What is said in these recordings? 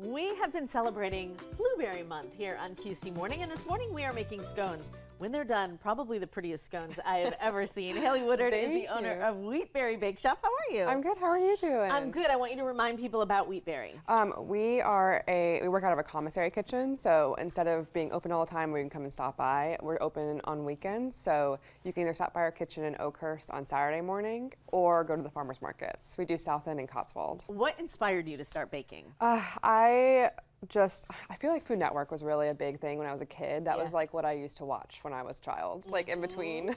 We have been celebrating Blueberry Month here on QC Morning, and this morning we are making scones. When they're done, probably the prettiest scones I have ever seen. Haley Woodard is the owner of Wheatberry Bakeshop. How are you? I'm good. How are you doing? I'm good. I want you to remind people about Wheatberry. We work out of a commissary kitchen, so instead of being open all the time, we can come and stop by. We're open on weekends, so you can either stop by our kitchen in Oakhurst on Saturday morning or go to the farmers markets. We do South End and Cotswold. What inspired you to start baking? I feel like Food Network was really a big thing when I was a kid. That was like what I used to watch when I was a child, like in between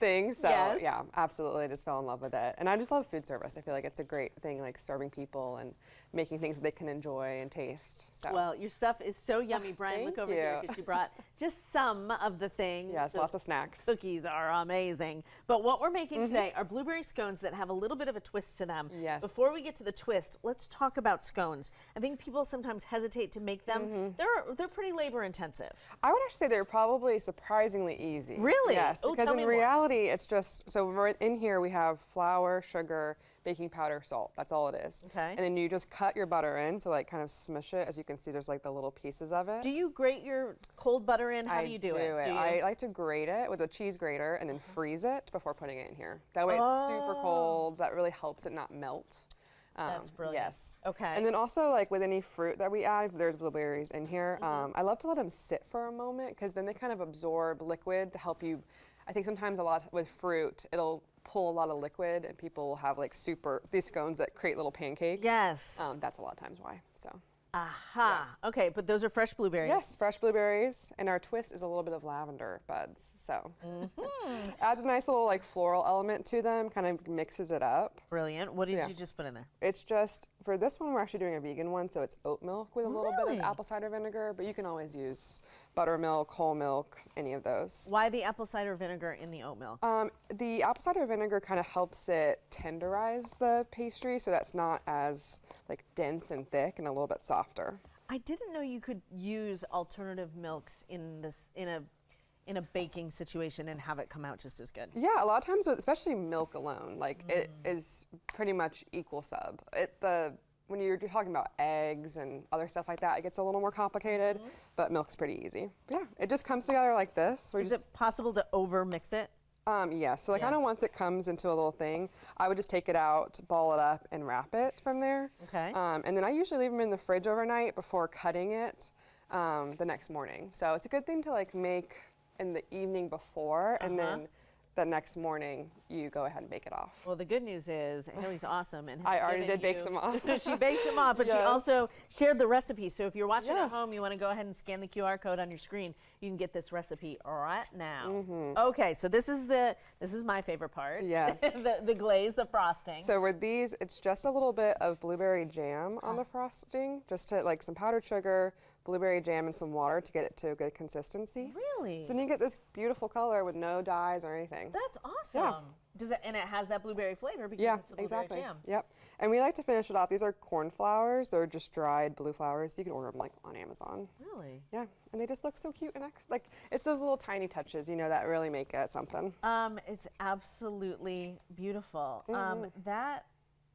things. So yeah, absolutely, I just fell in love with it. And I just love food service. I feel like it's a great thing, like serving people and making things that they can enjoy and taste. So. Well, your stuff is so yummy, Brian. Look over here because you brought just some of the things. Yes, lots of snacks. Cookies are amazing. But what we're making today are blueberry scones that have a little bit of a twist to them. Yes. Before we get to the twist, let's talk about scones. I think people sometimes hesitate to make them. They're pretty labor intensive. I would actually say they're probably surprisingly easy. Really? Yes, because in reality it's just, so in here we have flour, sugar, baking powder, salt. That's all it is. Okay. And then you just cut your butter in, so like kind of smush it. As you can see, there's like the little pieces of it. Do you grate your cold butter in? How do you do it? I like to grate it with a cheese grater and then freeze it before putting it in here. That way it's super cold. That really helps it not melt. That's brilliant. Yes. Okay. And then also, like with any fruit that we add, there's blueberries in here. I love to let them sit for a moment because then they kind of absorb liquid to help you. I think sometimes a lot with fruit, it'll pull a lot of liquid, and people will have like these scones that create little pancakes. Yes. That's a lot of times why. So. Aha. Yeah. Okay, but those are fresh blueberries. Yes, fresh blueberries, and our twist is a little bit of lavender buds. So adds a nice little like floral element to them, kind of mixes it up. Brilliant. What did you just put in there? It's just, for this one, we're actually doing a vegan one, so it's oat milk with a little bit of apple cider vinegar, but you can always use buttermilk, whole milk, any of those. Why the apple cider vinegar in the oat milk? The apple cider vinegar kind of helps it tenderize the pastry, so that's not as like dense and thick and a little bit softer. I didn't know you could use alternative milks in a baking situation and have it come out just as good. Yeah, a lot of times, especially milk alone, like it is pretty much equal sub. When you're talking about eggs and other stuff like that, it gets a little more complicated, but milk's pretty easy. But yeah, it just comes together like this. Is it possible to over mix it? Yeah, so kind of once it comes into a little thing, I would just take it out, ball it up, and wrap it from there. Okay. And then I usually leave them in the fridge overnight before cutting it the next morning. So it's a good thing to like make in the evening before, and then the next morning you go ahead and bake it off. Well, the good news is Haley's awesome, and I already did bake some off. She baked some off, but she also shared the recipe. So if you're watching at home, you want to go ahead and scan the QR code on your screen. You can get this recipe right now. Okay, so this is my favorite part. Yes. the glaze, the frosting. So with these, it's just a little bit of blueberry jam on the frosting, just to like some powdered sugar, blueberry jam, and some water to get it to a good consistency. Really? So then you get this beautiful color with no dyes or anything. That's awesome. Yeah. And it has that blueberry flavor because it's a blueberry jam. Yep. And we like to finish it off. These are corn flowers. They're just dried blue flowers. You can order them like on Amazon. Really? Yeah. And they just look so cute and like it's those little tiny touches, that really make it something. It's absolutely beautiful.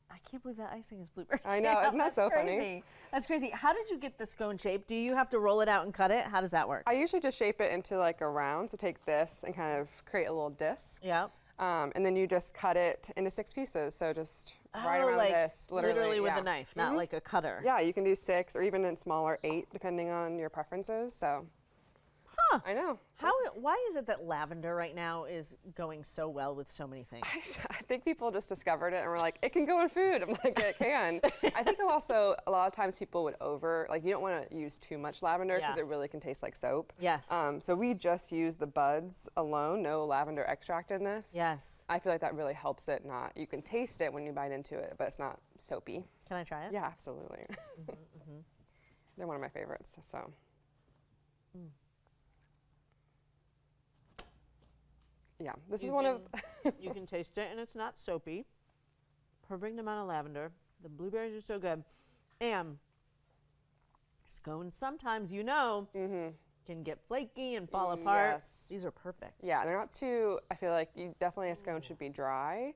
I can't believe that icing is blueberry jam. I know, isn't that so funny? That's crazy. How did you get the scone shape? Do you have to roll it out and cut it? How does that work? I usually just shape it into like a round. So take this and kind of create a little disc. Yeah. And then you just cut it into 6 pieces. So just right around this, literally with a knife, not like a cutter. Yeah, you can do 6 or even in smaller 8, depending on your preferences. So. Huh. I know. Why is it that lavender right now is going so well with so many things? I think people just discovered it and were like, it can go in food. I'm like, it can. I think also a lot of times people would you don't want to use too much lavender because it really can taste like soap. Yes. So we just use the buds alone, no lavender extract in this. Yes. I feel like that really helps it you can taste it when you bite into it, but it's not soapy. Can I try it? Yeah, absolutely. They're one of my favorites, so. Yeah, this is one of. You can taste it, and it's not soapy. Perfect amount of lavender. The blueberries are so good, and scones. Sometimes can get flaky and fall apart. Yes. These are perfect. Yeah, they're not too, I feel like a scone should be dry.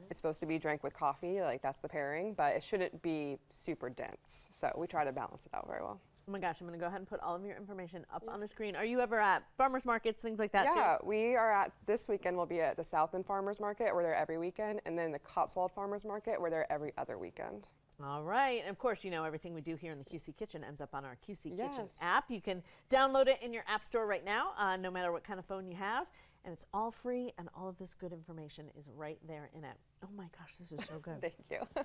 It's supposed to be drank with coffee, like that's the pairing, but it shouldn't be super dense. So we try to balance it out very well. Oh my gosh, I'm going to go ahead and put all of your information up on the screen. Are you ever at farmers markets, things like that too? Yeah, we are this weekend we'll be at the Southland Farmers Market, we're there every weekend, and then the Cotswold Farmers Market, we're there every other weekend. All right. And of course, everything we do here in the QC Kitchen ends up on our QC Kitchen Yes. app. You can download it in your app store right now, no matter what kind of phone you have. And it's all free, and all of this good information is right there in it. Oh my gosh, this is so good. Thank you.